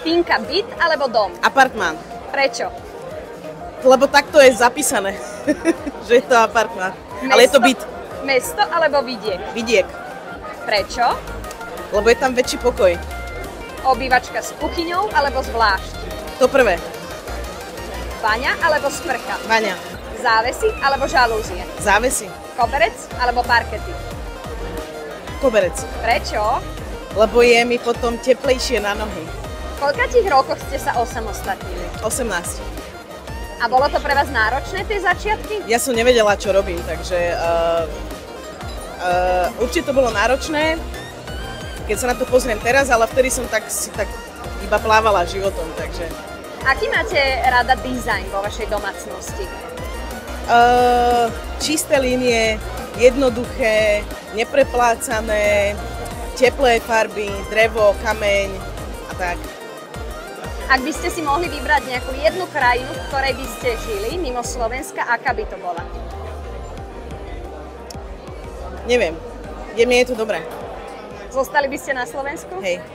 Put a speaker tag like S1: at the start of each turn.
S1: Tinka, byt alebo dom?
S2: Apartmán.
S1: Prečo?
S2: Lebo takto je zapísané, že je to apartmán. Ale je to byt.
S1: Mesto alebo vidiek?
S2: Vidiek.
S1: Prečo?
S2: Lebo je tam väčší pokoj.
S1: Obývačka s kuchyňou alebo zvlášť?
S2: To prvé.
S1: Vaňa alebo sprcha?
S2: Vaňa.
S1: Závesy alebo žalúzie?
S2: Závesy.
S1: Koberec alebo parkety?
S2: Koberec.
S1: Prečo?
S2: Lebo je mi potom teplejšie na nohy.
S1: V koľkých rokoch ste sa osamostatnili?
S2: 18.
S1: A bolo to pre vás náročné, tie začiatky?
S2: Ja som nevedela, čo robím, takže určite to bolo náročné, keď sa na to pozriem teraz, ale vtedy som si tak iba plávala životom, takže...
S1: Aký máte rada dizajn vo vašej domácnosti?
S2: Čisté línie, jednoduché, nepreplácané, teplé farby, drevo, kameň a tak.
S1: Ak by ste si mohli vybrať nejakú jednu krajinu, v ktorej by ste žili, mimo Slovenska, aká by to bola?
S2: Neviem, kde mi je tu dobré.
S1: Zostali by ste na Slovensku?
S2: Hej.